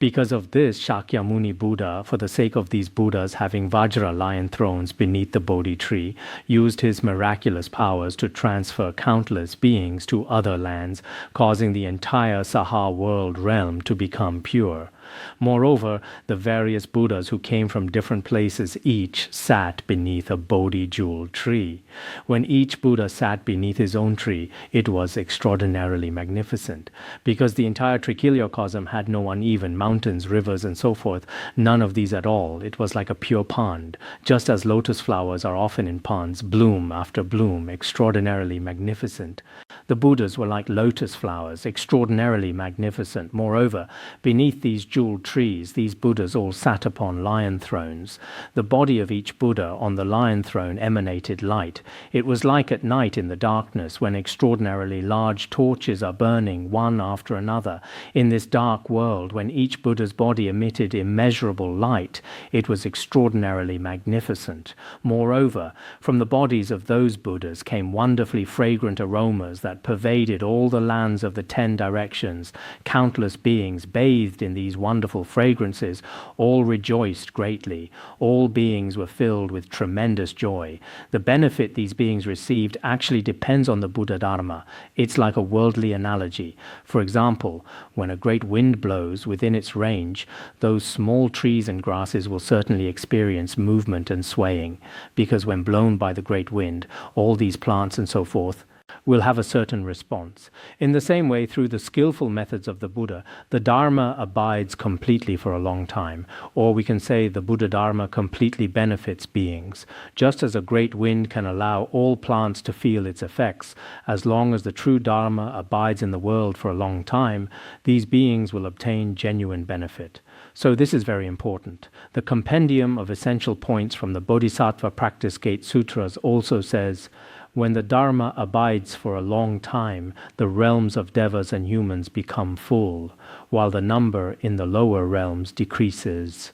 Because of this, Shakyamuni Buddha, for the sake of these Buddhas having Vajra lion thrones beneath the Bodhi tree, used his miraculous powers to transfer countless beings to other lands, causing the entire Saha world realm to become pure. Moreover, the various Buddhas who came from different places each sat beneath a Bodhi jewel tree. When each Buddha sat beneath his own tree, it was extraordinarily magnificent. Because the entire Trichiliocosm had no uneven mountains, rivers, and so forth, none of these at all. It was like a pure pond, just as lotus flowers are often in ponds, bloom after bloom, extraordinarily magnificent. The Buddhas were like lotus flowers, extraordinarily magnificent. Moreover, beneath these jeweled trees, these Buddhas all sat upon lion thrones. The body of each Buddha on the lion throne emanated light. It was like at night in the darkness, when extraordinarily large torches are burning one after another. In this dark world, when each Buddha's body emitted immeasurable light, it was extraordinarily magnificent. Moreover, from the bodies of those Buddhas came wonderfully fragrant aromas that pervaded all the lands of the 10 directions. Countless beings bathed in these wonderful fragrances, all rejoiced greatly. All beings were filled with tremendous joy. The benefit these beings received actually depends on the Buddha Dharma. It's like a worldly analogy. For example, when a great wind blows within its range, those small trees and grasses will certainly experience movement and swaying, because when blown by the great wind, all these plants and so forth will have a certain response. In the same way, through the skillful methods of the Buddha, the Dharma abides completely for a long time, or we can say the Buddha Dharma completely benefits beings. Just as a great wind can allow all plants to feel its effects, as long as the true Dharma abides in the world for a long time, these beings will obtain genuine benefit. So this is very important. The compendium of essential points from the Bodhisattva Practice Gate Sutras also says, when the Dharma abides for a long time, the realms of devas and humans become full, while the number in the lower realms decreases.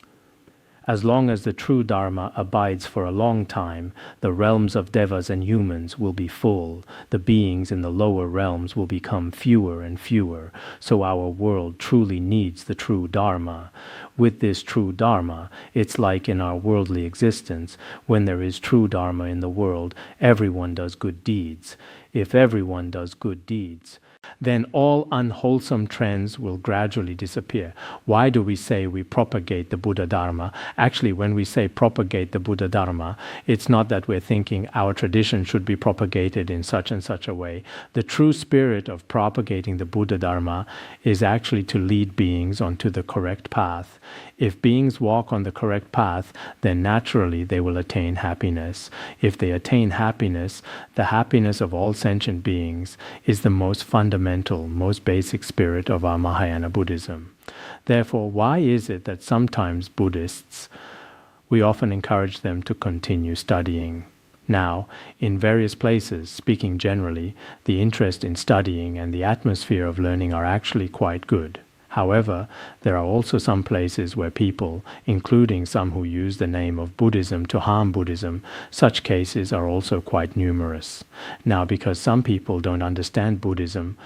As long as the true Dharma abides for a long time, the realms of devas and humans will be full. The beings in the lower realms will become fewer and fewer. So our world truly needs the true Dharma. With this true Dharma, it's like in our worldly existence, when there is true Dharma in the world, everyone does good deeds. If everyone does good deeds, then all unwholesome trends will gradually disappear. Why do we say we propagate the Buddha Dharma? Actually, when we say propagate the Buddha Dharma, it's not that we're thinking our tradition should be propagated in such and such a way. The true spirit of propagating the Buddha Dharma is actually to lead beings onto the correct path. If beings walk on the correct path, then naturally they will attain happiness. If they attain happiness, the happiness of all sentient beings is the most fundamental, most basic spirit of our Mahayana Buddhism. Therefore, why is it that sometimes Buddhists, we often encourage them to continue studying? Now, in various places, speaking generally, the interest in studying and the atmosphere of learning are actually quite good. However, there are also some places where people, including some who use the name of Buddhism to harm Buddhism, such cases are also quite numerous. Now, because some people don't understand Buddhism,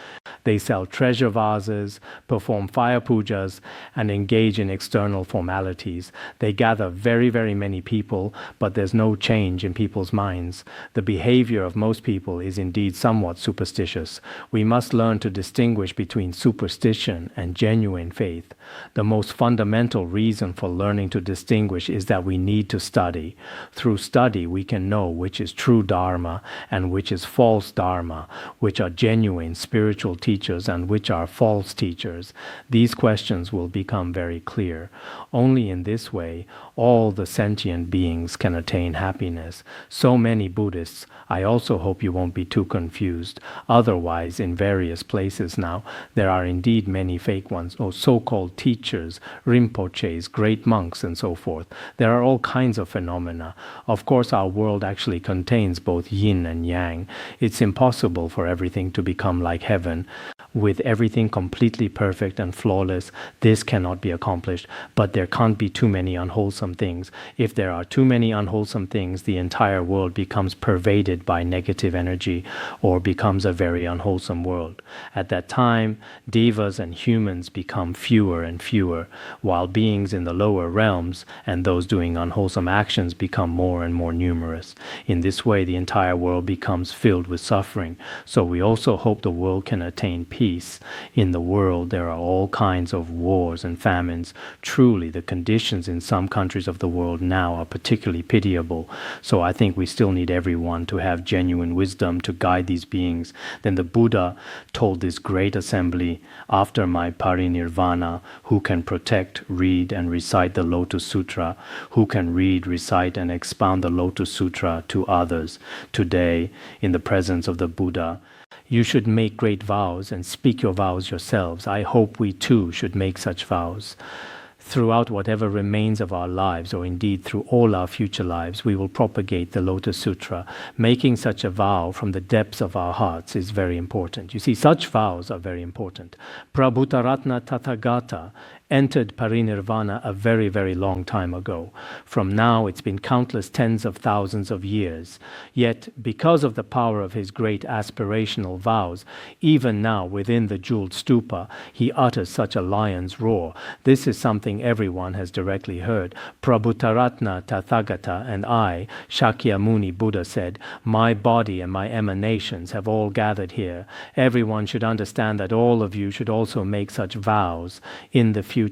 they sell treasure vases, perform fire pujas, and engage in external formalities. They gather very, very many people, but there's no change in people's minds. The behavior of most people is indeed somewhat superstitious. We must learn to distinguish between superstition and genuine faith. The most fundamental reason for learning to distinguish is that we need to study. Through study, we can know which is true Dharma and which is false Dharma, which are genuine spiritual teachers and which are false teachers. These questions will become very clear. Only in this way, all the sentient beings can attain happiness. So many Buddhists, I also hope you won't be too confused. Otherwise, in various places now, there are indeed many fake ones, or so-called teachers, rinpoches, great monks, and so forth. There are all kinds of phenomena. Of course, our world actually contains both yin and yang. It's impossible for everything to become like heaven. With everything completely perfect and flawless, this cannot be accomplished, but there can't be too many unwholesome things. If there are too many unwholesome things, the entire world becomes pervaded by negative energy or becomes a very unwholesome world. At that time, devas and humans become fewer and fewer, while beings in the lower realms and those doing unwholesome actions become more and more numerous. In this way, the entire world becomes filled with suffering. So we also hope the world can attain peace. In the world, there are all kinds of wars and famines. Truly, the conditions in some countries of the world now are particularly pitiable. So I think we still need everyone to have genuine wisdom to guide these beings. Then the Buddha told this great assembly, after my parinirvana, who can protect, read, and recite the Lotus Sutra, who can read, recite, and expound the Lotus Sutra to others. Today, in the presence of the Buddha, you should make great vows and speak your vows yourselves. I hope we too should make such vows. Throughout whatever remains of our lives, or indeed through all our future lives, we will propagate the Lotus Sutra. Making such a vow from the depths of our hearts is very important. You see, such vows are very important. Prabhutaratna Tathagata entered parinirvana a very, very long time ago. From now, it's been countless tens of thousands of years. Yet, because of the power of his great aspirational vows, even now within the jeweled stupa, he utters such a lion's roar. This is something everyone has directly heard. Prabhutaratna Tathagata and I, Shakyamuni Buddha said, my body and my emanations have all gathered here. Everyone should understand that all of you should also make such vows in the future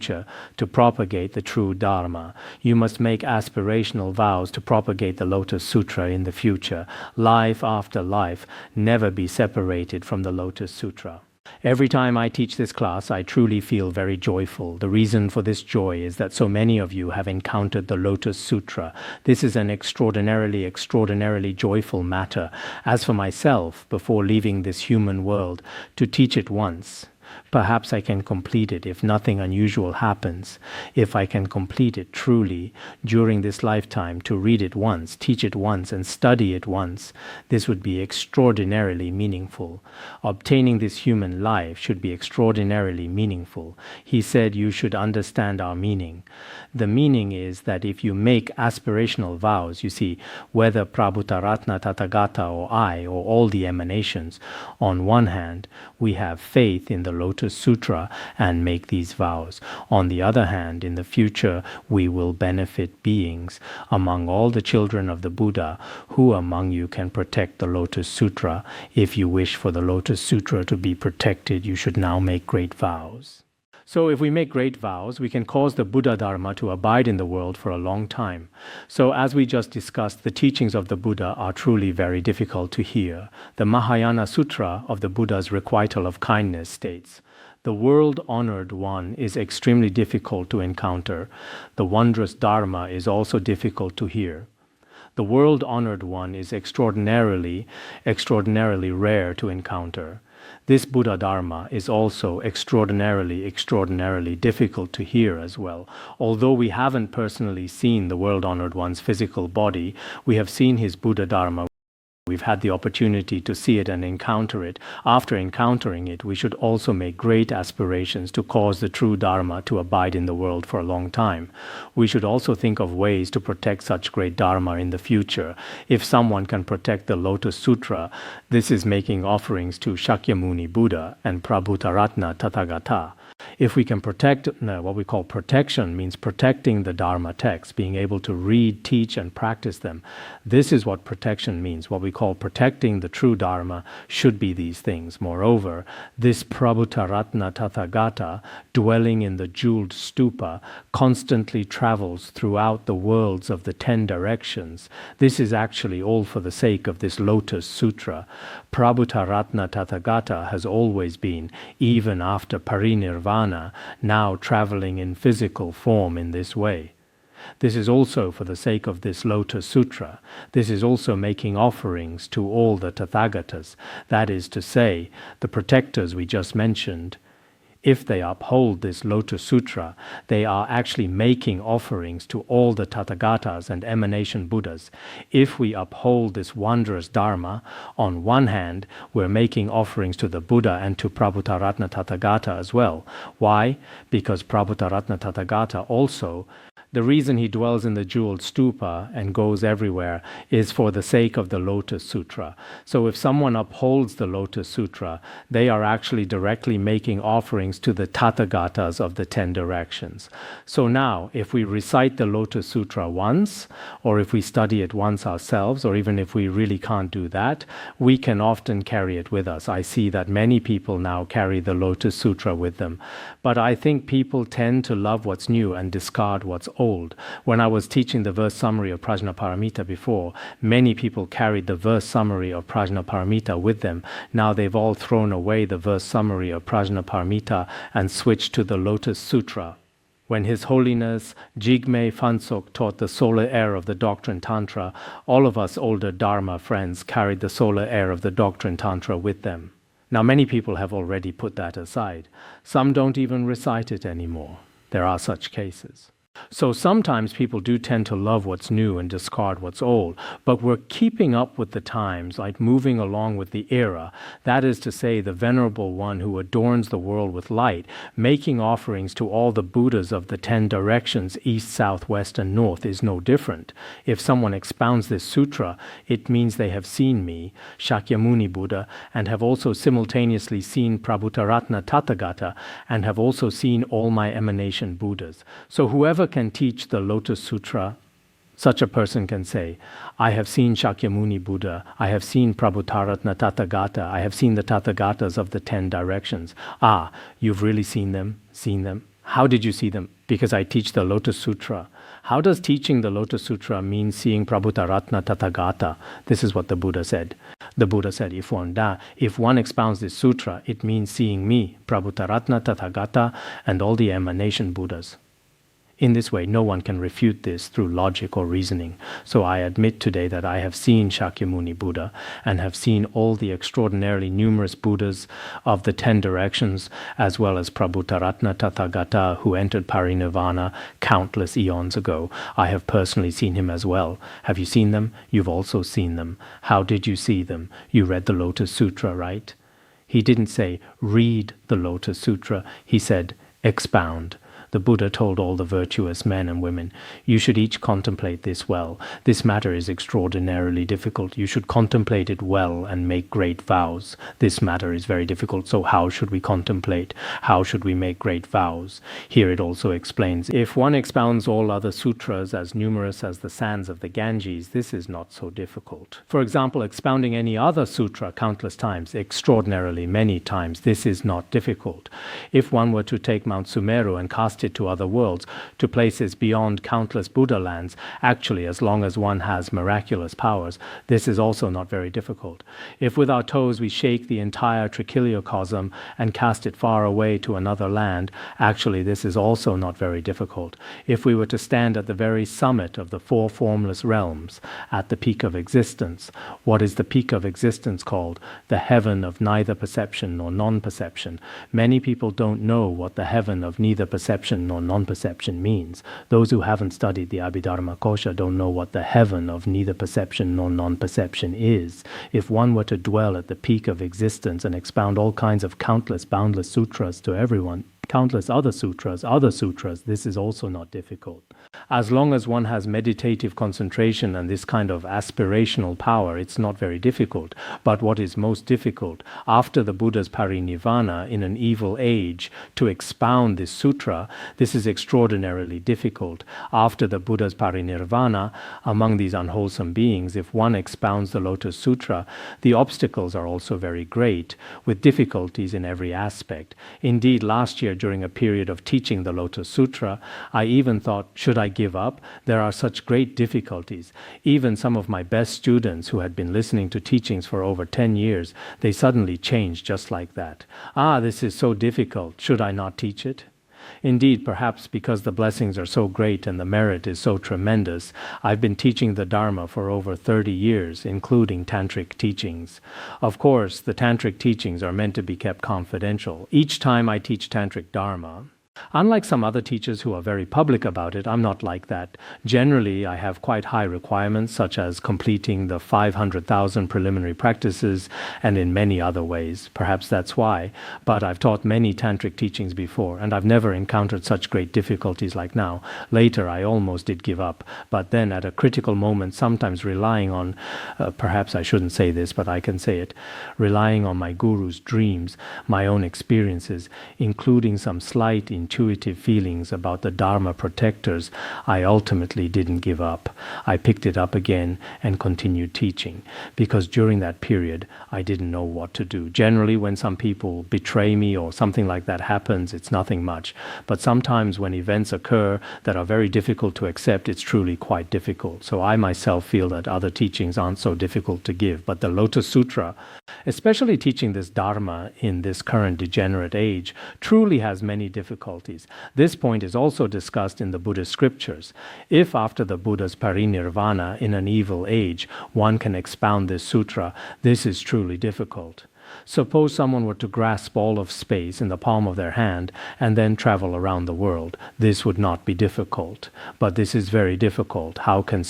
to propagate the true Dharma. You must make aspirational vows to propagate the Lotus Sutra in the future. Life after life, never be separated from the Lotus Sutra. Every time I teach this class, I truly feel very joyful. The reason for this joy is that so many of you have encountered the Lotus Sutra. This is an extraordinarily, extraordinarily joyful matter. As for myself, before leaving this human world, to teach it once, perhaps I can complete it if nothing unusual happens. If I can complete it truly during this lifetime, to read it once, teach it once, and study it once, this would be extraordinarily meaningful. Obtaining this human life should be extraordinarily meaningful. He said you should understand our meaning. The meaning is that if you make aspirational vows, you see, whether Prabhutaratna Tathagata or I or all the emanations, on one hand, we have faith in the Lotus Sutra and make these vows. On the other hand, in the future, we will benefit beings among all the children of the Buddha. Who among you can protect the Lotus Sutra? If you wish for the Lotus Sutra to be protected, you should now make great vows. So if we make great vows, we can cause the Buddha Dharma to abide in the world for a long time. So as we just discussed, the teachings of the Buddha are truly very difficult to hear. The Mahayana Sutra of the Buddha's requital of kindness states, "The world-honored one is extremely difficult to encounter. The wondrous Dharma is also difficult to hear. The world-honored one is extraordinarily rare to encounter. This Buddha Dharma is also extraordinarily difficult to hear as well. Although we haven't personally seen the world-honored one's physical body, we have seen his Buddha Dharma. We've had the opportunity to see it and encounter it. After encountering it, we should also make great aspirations to cause the true Dharma to abide in the world for a long time. We should also think of ways to protect such great Dharma in the future. If someone can protect the Lotus Sutra, this is making offerings to Shakyamuni Buddha and Prabhutaratna Tathagata. If we can protect, what we call protection means protecting the Dharma texts, being able to read, teach, and practice them. This is what protection means. What we call protecting the true Dharma should be these things. Moreover, this Prabhutaratna Tathagata, dwelling in the jeweled stupa, constantly travels throughout the worlds of the 10 directions. This is actually all for the sake of this Lotus Sutra. Prabhutaratna Tathagata has always been, even after parinirvana, now traveling in physical form in this way. This is also for the sake of this Lotus Sutra. This is also making offerings to all the Tathagatas, that is to say, the protectors we just mentioned. If they uphold this Lotus Sutra, they are actually making offerings to all the Tathagatas and emanation Buddhas. If we uphold this wondrous Dharma, on one hand, we're making offerings to the Buddha and to Prabhutaratna Tathagata as well. Why? Because Prabhutaratna Tathagata also, the reason he dwells in the jeweled stupa and goes everywhere is for the sake of the Lotus Sutra. So if someone upholds the Lotus Sutra, they are actually directly making offerings to the Tathagatas of the 10 directions. So now, if we recite the Lotus Sutra once, or if we study it once ourselves, or even if we really can't do that, we can often carry it with us. I see that many people now carry the Lotus Sutra with them. But I think people tend to love what's new and discard what's old. When I was teaching the verse summary of Prajnaparamita before, many people carried the verse summary of Prajnaparamita with them. Now they've all thrown away the verse summary of Prajnaparamita and switched to the Lotus Sutra. When His Holiness Jigme Phuntsok taught the solar air of the Doctrine Tantra, all of us older Dharma friends carried the solar air of the Doctrine Tantra with them. Now many people have already put that aside. Some don't even recite it anymore. There are such cases. So sometimes people do tend to love what's new and discard what's old, but we're keeping up with the times, like moving along with the era. That is to say, the Venerable One who adorns the world with light, making offerings to all the Buddhas of the 10 directions, east, south, west, and north, is no different. If someone expounds this sutra, it means they have seen me, Shakyamuni Buddha, and have also simultaneously seen Prabhutaratna Tathagata, and have also seen all my emanation Buddhas. So whoever can teach the Lotus Sutra, such a person can say, I have seen Shakyamuni Buddha, I have seen Prabhutaratna Tathagata, I have seen the Tathagatas of the 10 directions. Ah, you've really seen them? Seen them? How did you see them? Because I teach the Lotus Sutra. How does teaching the Lotus Sutra mean seeing Prabhutaratna Tathagata? This is what the Buddha said. The Buddha said, if one expounds this sutra, it means seeing me, Prabhutaratna Tathagata, and all the emanation Buddhas. In this way, no one can refute this through logic or reasoning. So I admit today that I have seen Shakyamuni Buddha and have seen all the extraordinarily numerous Buddhas of the 10 directions, as well as Prabhutaratna Tathagata, who entered parinirvana countless eons ago. I have personally seen him as well. Have you seen them? You've also seen them. How did you see them? You read the Lotus Sutra, right? He didn't say, read the Lotus Sutra. He said, expound. The Buddha told all the virtuous men and women, "You should each contemplate this well. This matter is extraordinarily difficult. You should contemplate it well and make great vows. This matter is very difficult, so how should we contemplate? How should we make great vows?" Here it also explains, if one expounds all other sutras as numerous as the sands of the Ganges, this is not so difficult. For example, expounding any other sutra countless times, extraordinarily many times, this is not difficult. If one were to take Mount Sumeru and cast it to other worlds, to places beyond countless Buddha lands, actually, as long as one has miraculous powers, this is also not very difficult. If with our toes we shake the entire trichiliocosm and cast it far away to another land, actually this is also not very difficult. If we were to stand at the very summit of the four formless realms, at the peak of existence, what is the peak of existence called? The heaven of neither perception nor non-perception. Many people don't know what the heaven of neither perception nor non-perception means. Those who haven't studied the Abhidharma Kosha don't know what the heaven of neither perception nor non-perception is. If one were to dwell at the peak of existence and expound all kinds of countless boundless sutras to everyone, countless other sutras, this is also not difficult. As long as one has meditative concentration and this kind of aspirational power, it's not very difficult. But what is most difficult, after the Buddha's parinirvana in an evil age, to expound this sutra, this is extraordinarily difficult. After the Buddha's parinirvana, among these unwholesome beings, if one expounds the Lotus Sutra, the obstacles are also very great, with difficulties in every aspect. Indeed, last year, during a period of teaching the Lotus Sutra, I even thought, should I give up? There are such great difficulties. Even some of my best students who had been listening to teachings for over 10 years, they suddenly changed just like that. This is so difficult. Should I not teach it? Indeed, perhaps because the blessings are so great and the merit is so tremendous, I've been teaching the Dharma for over 30 years, including Tantric teachings. Of course, the Tantric teachings are meant to be kept confidential. Each time I teach Tantric Dharma, unlike some other teachers who are very public about it, I'm not like that. Generally, I have quite high requirements, such as completing the 500,000 preliminary practices, and in many other ways. Perhaps that's why. But I've taught many tantric teachings before, and I've never encountered such great difficulties like now. Later, I almost did give up. But then, at a critical moment, sometimes relying on, perhaps I shouldn't say this, but I can say it, relying on my guru's dreams, my own experiences, including some slight intuitive feelings about the Dharma protectors, I ultimately didn't give up. I picked it up again and continued teaching, because during that period I didn't know what to do. Generally, when some people betray me or something like that happens, it's nothing much. But sometimes when events occur that are very difficult to accept, it's truly quite difficult. So I myself feel that other teachings aren't so difficult to give. But the Lotus Sutra, especially teaching this Dharma in this current degenerate age, truly has many difficulties. This point is also discussed in the Buddhist scriptures. If after the Buddha's parinirvana in an evil age, one can expound this sutra, this is truly difficult. Suppose someone were to grasp all of space in the palm of their hand and then travel around the world. This would not be difficult. But this is very difficult. How can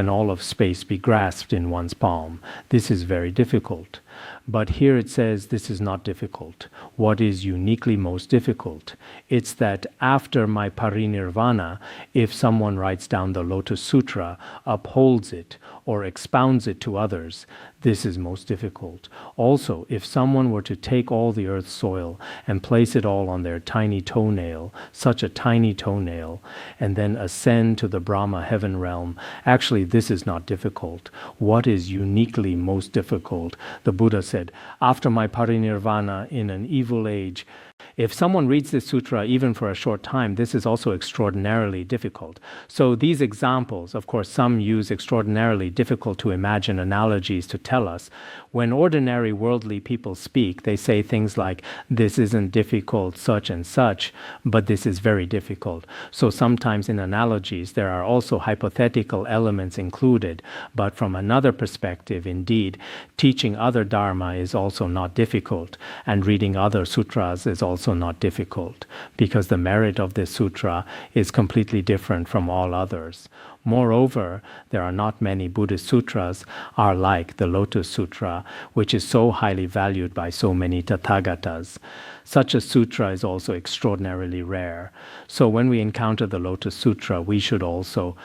all of space be grasped in one's palm? This is very difficult. But here it says this is not difficult. What is uniquely most difficult? It's that after my parinirvana, if someone writes down the Lotus Sutra, upholds it, or expounds it to others, this is most difficult. Also, if someone were to take all the earth's soil and place it all on their tiny toenail, such a tiny toenail, and then ascend to the Brahma heaven realm, actually this is not difficult. What is uniquely most difficult? The Buddha said, after my parinirvana in an evil age, if someone reads this sutra even for a short time, this is also extraordinarily difficult. So these examples, of course, some use extraordinarily difficult to imagine analogies to tell us. When ordinary worldly people speak, they say things like, this isn't difficult, such and such, but this is very difficult. So sometimes in analogies, there are also hypothetical elements included. But from another perspective, indeed, teaching other Dharma is also not difficult, and reading other sutras is also not difficult, because the merit of this sutra is completely different from all others. Moreover, there are not many Buddhist sutras are like the Lotus Sutra, which is so highly valued by so many Tathagatas. Such a sutra is also extraordinarily rare. So when we encounter the Lotus Sutra, we should also,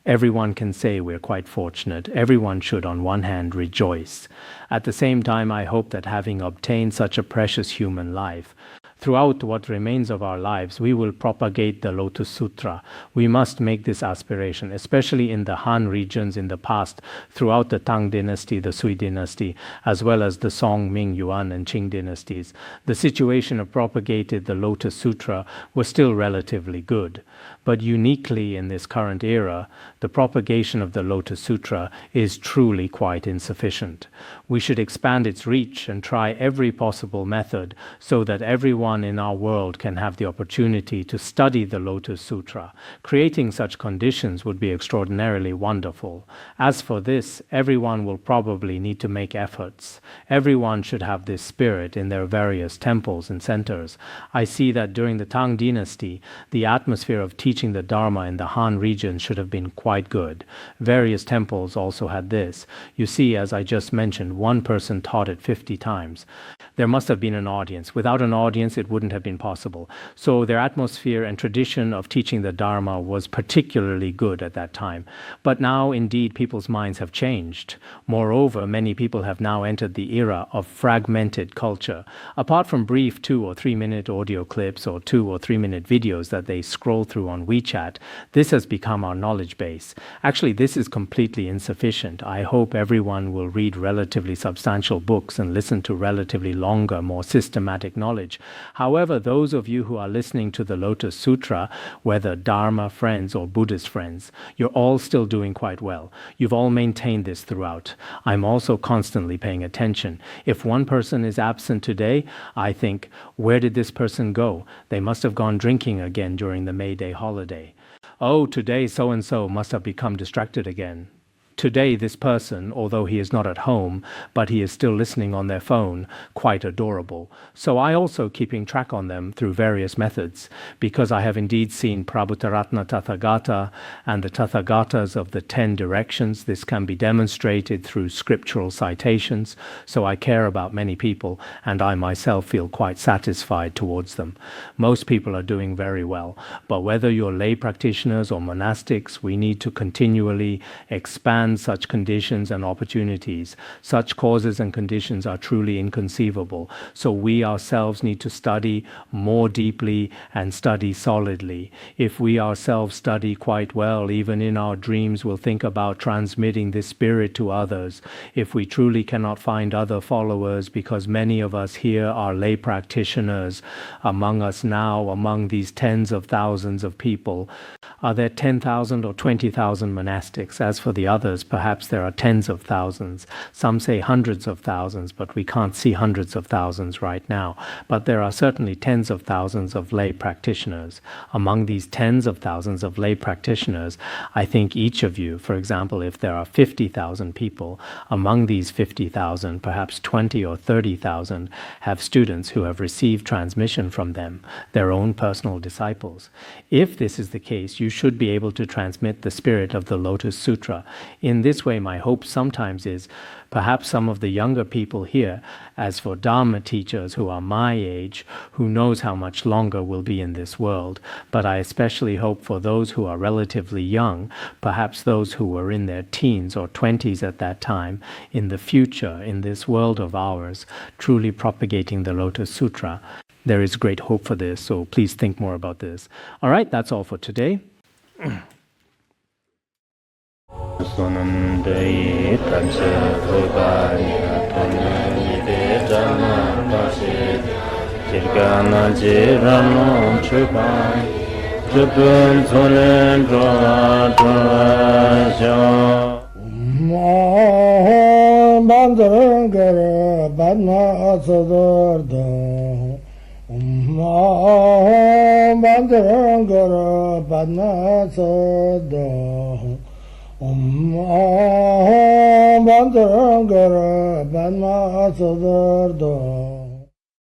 everyone can say we're quite fortunate. Everyone should, on one hand, rejoice. At the same time, I hope that having obtained such a precious human life, throughout what remains of our lives, we will propagate the Lotus Sutra. We must make this aspiration, especially in the Han regions in the past, throughout the Tang dynasty, the Sui dynasty, as well as the Song, Ming, Yuan, and Qing dynasties. The situation of propagated the Lotus Sutra was still relatively good. But uniquely in this current era, the propagation of the Lotus Sutra is truly quite insufficient. We should expand its reach and try every possible method so that everyone in our world can have the opportunity to study the Lotus Sutra. Creating such conditions would be extraordinarily wonderful. As for this, everyone will probably need to make efforts. Everyone should have this spirit in their various temples and centers. I see that during the Tang dynasty, the atmosphere of teaching the Dharma in the Han region should have been quite good. Various temples also had this. You see, as I just mentioned, one person taught it 50 times. There must have been an audience. Without an audience, it wouldn't have been possible. So their atmosphere and tradition of teaching the Dharma was particularly good at that time. But now, indeed, people's minds have changed. Moreover, many people have now entered the era of fragmented culture. Apart from brief 2 or 3 minute audio clips or 2 or 3 minute videos that they scroll through on WeChat, this has become our knowledge base. Actually, this is completely insufficient. I hope everyone will read relatively substantial books and listen to relatively longer, more systematic knowledge. However, those of you who are listening to the Lotus Sutra, whether Dharma friends or Buddhist friends, you're all still doing quite well. You've all maintained this throughout. I'm also constantly paying attention. If one person is absent today, I think, where did this person go? They must have gone drinking again during the May Day holiday. Oh, today so-and-so must have become distracted again. Today, this person, although he is not at home, but he is still listening on their phone, quite adorable. So I also keeping track on them through various methods, because I have indeed seen Prabhutaratna Tathagata and the Tathagatas of the 10 directions. This can be demonstrated through scriptural citations, so I care about many people, and I myself feel quite satisfied towards them. Most people are doing very well, but whether you're lay practitioners or monastics, we need to continually expand such conditions and opportunities. Such causes and conditions are truly inconceivable. So we ourselves need to study more deeply and study solidly. If we ourselves study quite well, even in our dreams we'll think about transmitting this spirit to others. If we truly cannot find other followers, because many of us here are lay practitioners among us now, among these tens of thousands of people, are there 10,000 or 20,000 monastics? As for the others, perhaps there are tens of thousands. Some say hundreds of thousands, but we can't see hundreds of thousands right now. But there are certainly tens of thousands of lay practitioners. Among these tens of thousands of lay practitioners, I think each of you, for example, if there are 50,000 people, among these 50,000, perhaps 20 or 30,000 have students who have received transmission from them, their own personal disciples. If this is the case, you should be able to transmit the spirit of the Lotus Sutra. In this way, my hope sometimes is perhaps some of the younger people here, as for Dharma teachers who are my age, who knows how much longer we'll be in this world, but I especially hope for those who are relatively young, perhaps those who were in their teens or 20s at that time, in the future, in this world of ours, truly propagating the Lotus Sutra. There is great hope for this, so please think more about this. All right, that's all for today. Bandara Banma Sodargye